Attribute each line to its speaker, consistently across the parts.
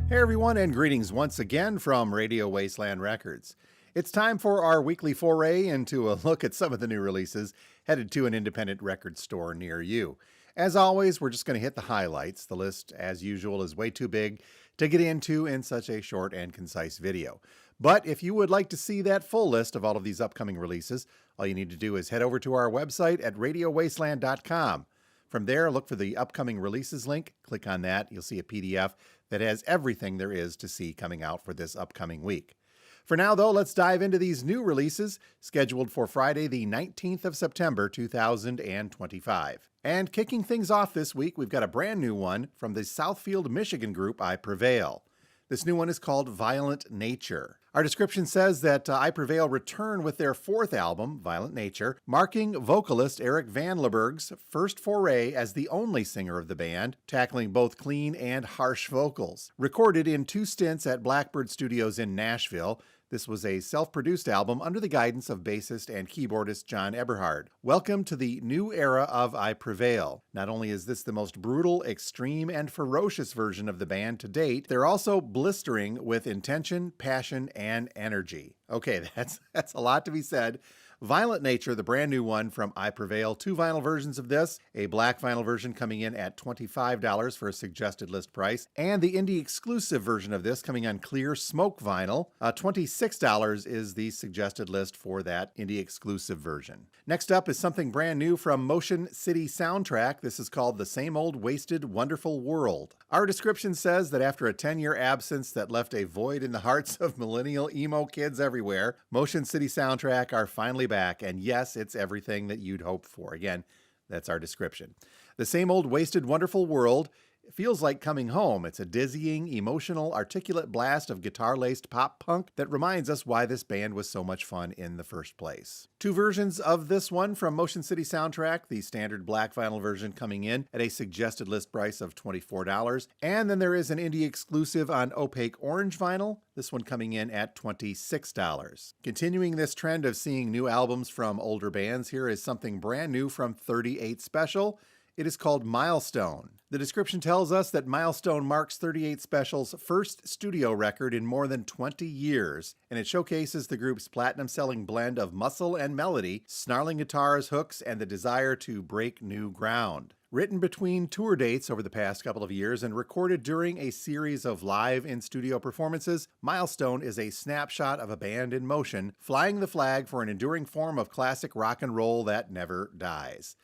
Speaker 1: Hey everyone, and greetings once again from Radio Wasteland Records. It's time for our weekly foray into a look at some of the new releases headed to an independent record store near you. As always, we're just going to hit the highlights. The list, as usual, is way too big to get into in such a short and concise video. But if you would like to see that full list of all of these upcoming releases, all you need to do is head over to our website at radiowasteland.com. From there, look for the upcoming releases link, click on that, you'll see a PDF that has everything there is to see coming out for this upcoming week. For now, though, let's dive into these new releases scheduled for Friday, the 19th of September, 2025. And kicking things off this week, we've got a brand new one from the Southfield, Michigan group I Prevail. This new one is called Violent Nature. Our description says that I Prevail return with their fourth album, Violent Nature, marking vocalist Eric Van Leberg's first foray as the only singer of the band, tackling both clean and harsh vocals. Recorded in 2 stints at Blackbird Studios in Nashville, this was a self-produced album under the guidance of bassist and keyboardist John Eberhard. Welcome to the new era of I Prevail. Not only is this the most brutal, extreme, and ferocious version of the band to date, they're also blistering with intention, passion, and energy. Okay, that's a lot to be said. Violent Nature, the brand new one from I Prevail. 2 vinyl versions of this, a black vinyl version coming in at $25 for a suggested list price, and the indie exclusive version of this coming on clear smoke vinyl. $26 is the suggested list for that indie exclusive version. Next up is something brand new from Motion City Soundtrack. This is called The Same Old Wasted Wonderful World. Our description says that after a 10-year absence that left a void in the hearts of millennial emo kids everywhere, Motion City Soundtrack are finally back, and yes, it's everything that you'd hoped for. Again, that's our description. The Same Old Wasted Wonderful World feels like coming home. It's a dizzying, emotional, articulate blast of guitar-laced pop punk that reminds us why this band was so much fun in the first place. 2 versions of this one from Motion City Soundtrack, the standard black vinyl version coming in at a suggested list price of $24, and then there is an indie exclusive on opaque orange vinyl, this one coming in at $26. Continuing this trend of seeing new albums from older bands, here is something brand new from 38 Special. It is called Milestone. The description tells us that Milestone marks 38 Special's first studio record in more than 20 years, and it showcases the group's platinum-selling blend of muscle and melody, snarling guitars, hooks, and the desire to break new ground. Written between tour dates over the past couple of years and recorded during a series of live in-studio performances, Milestone is a snapshot of a band in motion, flying the flag for an enduring form of classic rock and roll that never dies.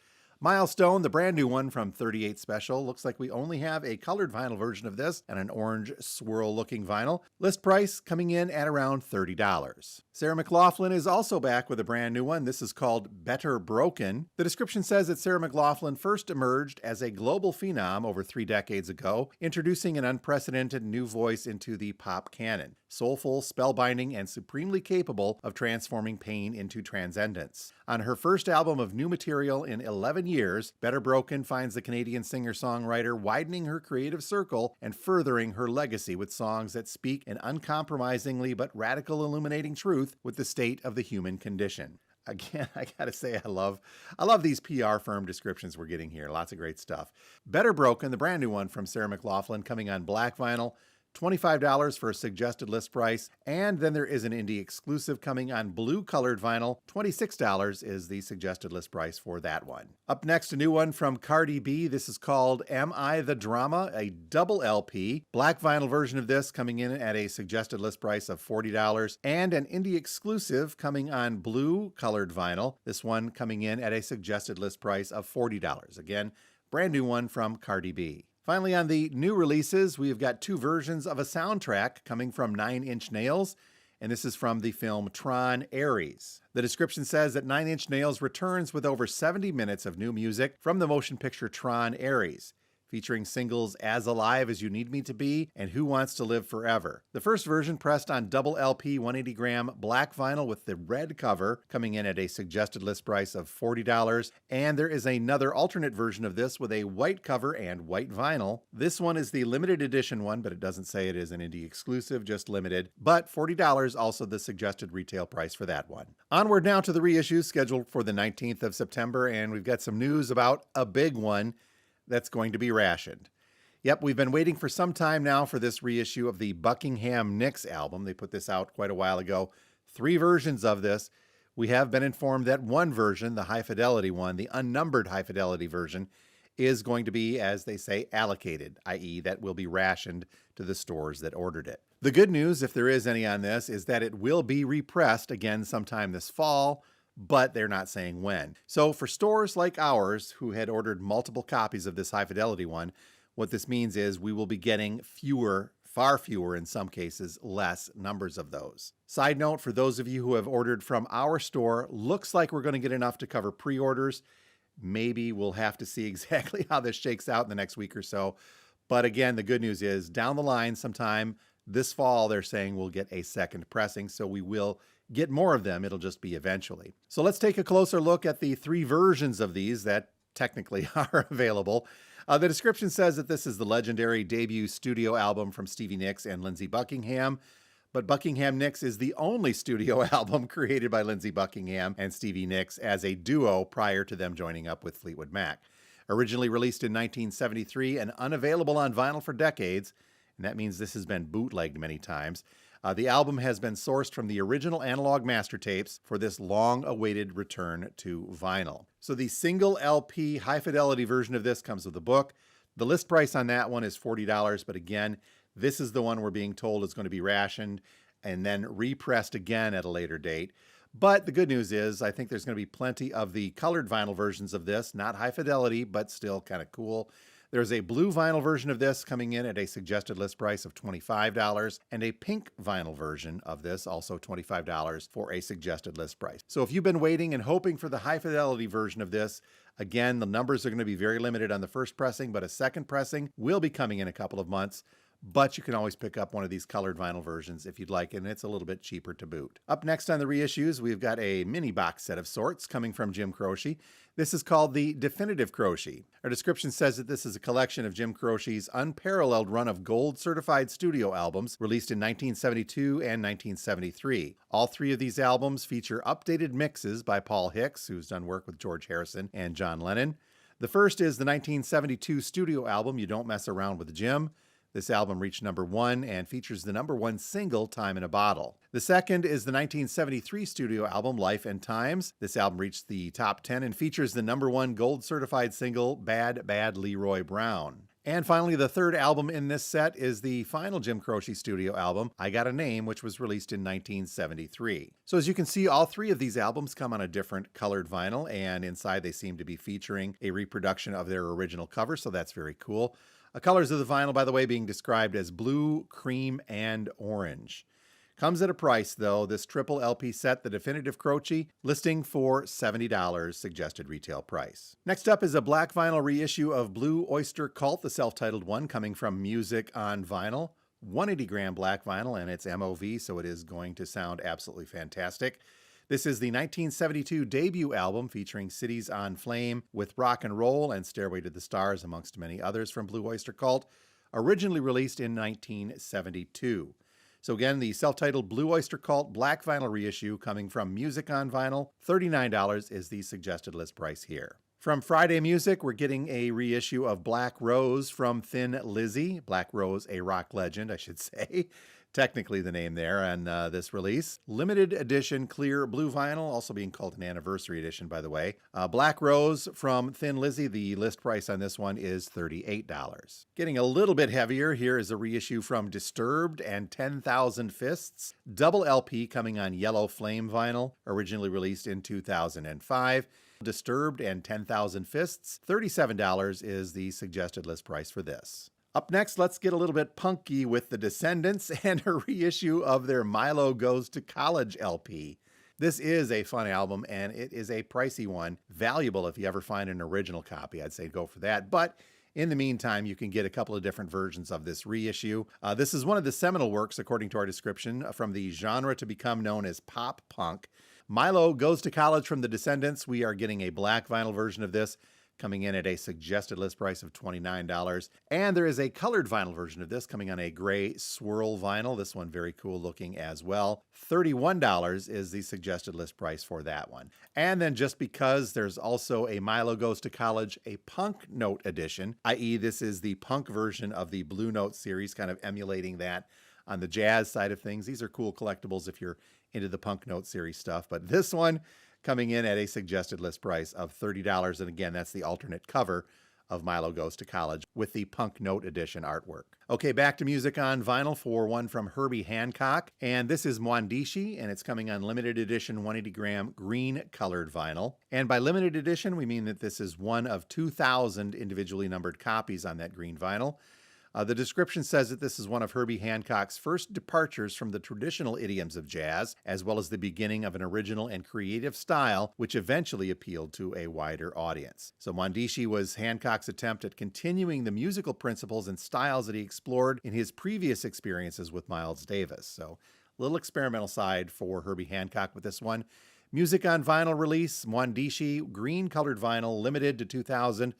Speaker 1: Milestone, the brand new one from 38 Special. Looks like we only have a colored vinyl version of this and an orange swirl looking vinyl. List price coming in at around $30. Sarah McLachlan is also back with a brand new one. This is called Better Broken. The description says that Sarah McLachlan first emerged as a global phenom over 3 decades ago, introducing an unprecedented new voice into the pop canon. Soulful, spellbinding, and supremely capable of transforming pain into transcendence. On her first album of new material in 11 years, Better Broken finds the Canadian singer-songwriter widening her creative circle and furthering her legacy with songs that speak an uncompromisingly but radical illuminating truth with the state of the human condition. Again, I gotta say, I love these PR firm descriptions we're getting here. Lots of great stuff. Better Broken, the brand new one from Sarah McLachlan, coming on black vinyl. $25 for a suggested list price, and then there is an indie exclusive coming on blue colored vinyl. $26 is the suggested list price for that one. Up next, a new one from Cardi B. This is called Am I the Drama, a double LP. Black vinyl version of this coming in at a suggested list price of $40, and an indie exclusive coming on blue colored vinyl. This one coming in at a suggested list price of $40. Again, brand new one from Cardi B. Finally, on the new releases, we've got 2 versions of a soundtrack coming from 9 Inch Nails, and this is from the film Tron: Ares. The description says that 9 Inch Nails returns with over 70 minutes of new music from the motion picture Tron: Ares, featuring singles As Alive as You Need Me to Be and Who Wants to Live Forever. The first version pressed on double LP 180-gram black vinyl with the red cover, coming in at a suggested list price of $40, and there is another alternate version of this with a white cover and white vinyl. This one is the limited edition one, but it doesn't say it is an indie exclusive, just limited, but $40 also the suggested retail price for that one. Onward now to the reissues scheduled for the 19th of September, and we've got some news about a big one that's going to be rationed. Yep, we've been waiting for some time now for this reissue of the Buckingham Nicks album. They put this out quite a while ago. 3 versions of this. We have been informed that one version, the high fidelity one, the unnumbered high fidelity version, is going to be, as they say, allocated, i.e., that will be rationed to the stores that ordered it. The good news, if there is any on this, is that it will be repressed again sometime this fall, but they're not saying when. So for stores like ours who had ordered multiple copies of this high fidelity one, what this means is we will be getting fewer, far fewer in some cases, less numbers of those. Side note, for those of you who have ordered from our store, looks like we're going to get enough to cover pre-orders. Maybe we'll have to see exactly how this shakes out in the next week or so. But again, the good news is down the line sometime this fall, they're saying we'll get a second pressing, so we will get more of them. It'll just be eventually. So let's take a closer look at the 3 versions of these that technically are available. The description says that this is the legendary debut studio album from Stevie Nicks and Lindsey Buckingham. But Buckingham Nicks is the only studio album created by Lindsey Buckingham and Stevie Nicks as a duo prior to them joining up with Fleetwood Mac. Originally released in 1973 and unavailable on vinyl for decades, and that means this has been bootlegged many times. The album has been sourced from the original analog master tapes for this long-awaited return to vinyl. So the single LP high-fidelity version of this comes with a book. The list price on that one is $40, but again, this is the one we're being told is going to be rationed and then repressed again at a later date. But the good news is I think there's going to be plenty of the colored vinyl versions of this, not high fidelity, but still kind of cool. There's a blue vinyl version of this coming in at a suggested list price of $25 and a pink vinyl version of this, also $25 for a suggested list price. So if you've been waiting and hoping for the high fidelity version of this, again, the numbers are going to be very limited on the first pressing, but a second pressing will be coming in a couple of months. But you can always pick up one of these colored vinyl versions if you'd like, and it's a little bit cheaper to boot. Up next on the reissues, we've got a mini box set of sorts coming from Jim Croce. This is called the Definitive Croce. Our description says that this is a collection of Jim Croce's unparalleled run of gold-certified studio albums released in 1972 and 1973. All 3 of these albums feature updated mixes by Paul Hicks, who's done work with George Harrison and John Lennon. The first is the 1972 studio album, You Don't Mess Around with Jim. This album reached number 1 and features the number 1 single, Time in a Bottle. The second is the 1973 studio album, Life and Times. This album reached the top 10 and features the number 1 gold-certified single, Bad Bad Leroy Brown. And finally, the third album in this set is the final Jim Croce studio album, I Got a Name, which was released in 1973. So as you can see, all 3 of these albums come on a different colored vinyl, and inside they seem to be featuring a reproduction of their original cover, so that's very cool. Colors of the vinyl, by the way, being described as blue, cream, and orange. Comes at a price, though, this triple LP set, the Definitive Croce, listing for $70 suggested retail price. Next up is a black vinyl reissue of Blue Oyster Cult, the self-titled one, coming from Music on Vinyl. 180-gram black vinyl, and it's MOV, so it is going to sound absolutely fantastic. This is the 1972 debut album featuring Cities on Flame with Rock and Roll and Stairway to the Stars, amongst many others from Blue Oyster Cult, originally released in 1972. So again, the self-titled Blue Oyster Cult black vinyl reissue coming from Music on Vinyl. $39 is the suggested list price here. From Friday Music, we're getting a reissue of Black Rose from Thin Lizzy. Black Rose, a rock legend, I should say. Technically the name there on this release. Limited edition clear blue vinyl, also being called an anniversary edition, by the way. Black Rose from Thin Lizzy, the list price on this one is $38. Getting a little bit heavier, here is a reissue from Disturbed and 10,000 Fists. Double LP coming on Yellow Flame vinyl, originally released in 2005. Disturbed and 10,000 Fists, $37 is the suggested list price for this. Up next, let's get a little bit punky with the Descendants and a reissue of their Milo Goes to College LP. This is a fun album, and it is a pricey one. Valuable if you ever find an original copy. I'd say go for that. But in the meantime, you can get a couple of different versions of this reissue. This is one of the seminal works, according to our description, from the genre to become known as pop punk. Milo Goes to College from the Descendants. We are getting a black vinyl version of this, coming in at a suggested list price of $29. And there is a colored vinyl version of this coming on a gray swirl vinyl. This one very cool looking as well. $31 is the suggested list price for that one. And then just because there's also a Milo Goes to College, a Punk Note edition, i.e. this is the punk version of the Blue Note series, kind of emulating that on the jazz side of things. These are cool collectibles if you're into the Punk Note series stuff. But this one coming in at a suggested list price of $30. And again, that's the alternate cover of Milo Goes to College with the Punk Note edition artwork. Okay, back to music on vinyl for one from Herbie Hancock. And this is Mwandishi, and it's coming on limited edition 180-gram green colored vinyl. And by limited edition, we mean that this is one of 2,000 individually numbered copies on that green vinyl. The description says that this is one of Herbie Hancock's first departures from the traditional idioms of jazz, as well as the beginning of an original and creative style, which eventually appealed to a wider audience. So Mwandishi was Hancock's attempt at continuing the musical principles and styles that he explored in his previous experiences with Miles Davis. So a little experimental side for Herbie Hancock with this one. Music on vinyl release, Mwandishi, green colored vinyl, limited to 2,000.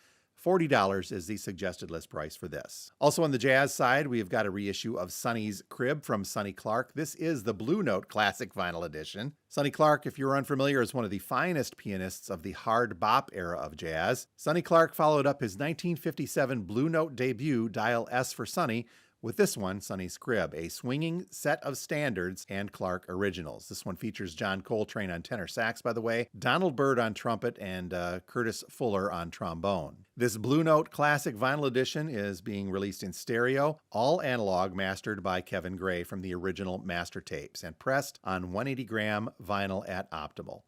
Speaker 1: $40 is the suggested list price for this. Also on the jazz side, we've got a reissue of Sonny's Crib from Sonny Clark. This is the Blue Note Classic Vinyl Edition. Sonny Clark, if you're unfamiliar, is one of the finest pianists of the hard bop era of jazz. Sonny Clark followed up his 1957 Blue Note debut, Dial S for Sonny, with this one, Sonny's Crib, a swinging set of standards and Clark originals. This one features John Coltrane on tenor sax, by the way, Donald Byrd on trumpet, and Curtis Fuller on trombone. This Blue Note Classic Vinyl Edition is being released in stereo, all analog, mastered by Kevin Gray from the original master tapes, and pressed on 180-gram vinyl at Optimal.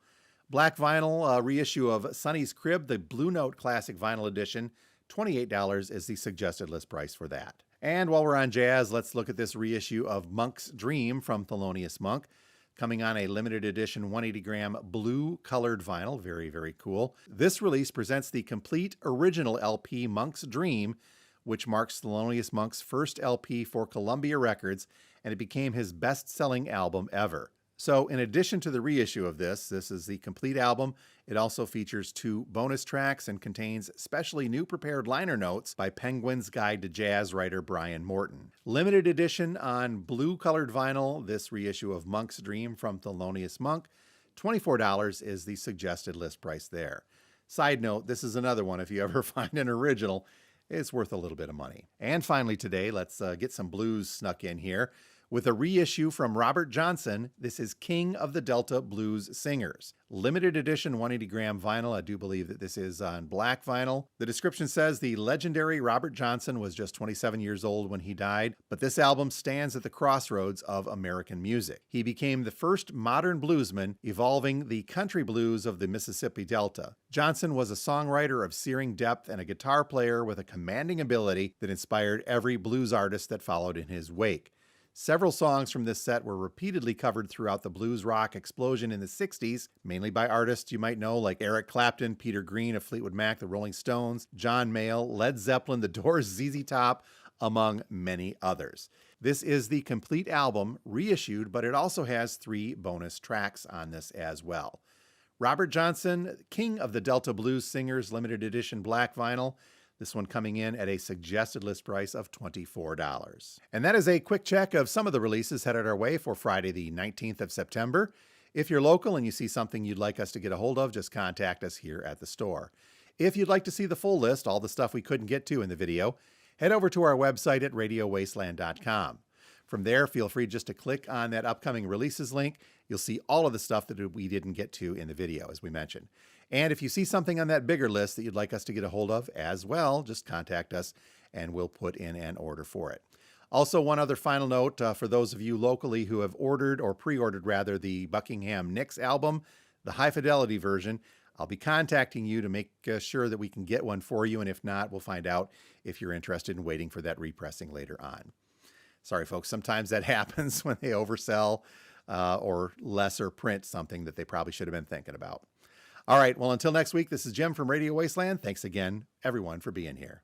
Speaker 1: Black vinyl reissue of Sonny's Crib, the Blue Note Classic Vinyl Edition, $28 is the suggested list price for that. And while we're on jazz, let's look at this reissue of Monk's Dream from Thelonious Monk, coming on a limited edition 180-gram blue colored vinyl. Very, very cool. This release presents the complete original LP Monk's Dream, which marks Thelonious Monk's first LP for Columbia Records, and it became his best-selling album ever. So in addition to the reissue of this is the complete album. It also features 2 bonus tracks and contains specially new prepared liner notes by Penguin's Guide to Jazz writer Brian Morton. Limited edition on blue colored vinyl, this reissue of Monk's Dream from Thelonious Monk. $24 is the suggested list price there. Side note, this is another one, if you ever find an original, it's worth a little bit of money. And finally today, let's get some blues snuck in here. With a reissue from Robert Johnson, this is King of the Delta Blues Singers. Limited edition 180-gram vinyl. I do believe that this is on black vinyl. The description says the legendary Robert Johnson was just 27 years old when he died, but this album stands at the crossroads of American music. He became the first modern bluesman, evolving the country blues of the Mississippi Delta. Johnson was a songwriter of searing depth and a guitar player with a commanding ability that inspired every blues artist that followed in his wake. Several songs from this set were repeatedly covered throughout the blues rock explosion in the 60s, mainly by artists you might know like Eric Clapton, Peter Green of Fleetwood Mac, the Rolling Stones, John Mayall, Led Zeppelin, The Doors, ZZ Top, among many others. This is the complete album, reissued, but it also has 3 bonus tracks on this as well. Robert Johnson, King of the Delta Blues Singers, limited edition black vinyl. This one coming in at a suggested list price of $24. And that is a quick check of some of the releases headed our way for Friday the 19th of September. If you're local and you see something you'd like us to get a hold of, just contact us here at the store. If you'd like to see the full list, all the stuff we couldn't get to in the video, head over to our website at radiowasteland.com. From there, feel free just to click on that upcoming releases link. You'll see all of the stuff that we didn't get to in the video, as we mentioned. And if you see something on that bigger list that you'd like us to get a hold of as well, just contact us and we'll put in an order for it. Also, one other final note for those of you locally who have ordered or pre-ordered rather the Buckingham Nicks album, the high fidelity version, I'll be contacting you to make sure that we can get one for you. And if not, we'll find out if you're interested in waiting for that repressing later on. Sorry, folks, sometimes that happens when they oversell or lesser print something that they probably should have been thinking about. All right, well, until next week, this is Jim from Radio Wasteland. Thanks again, everyone, for being here.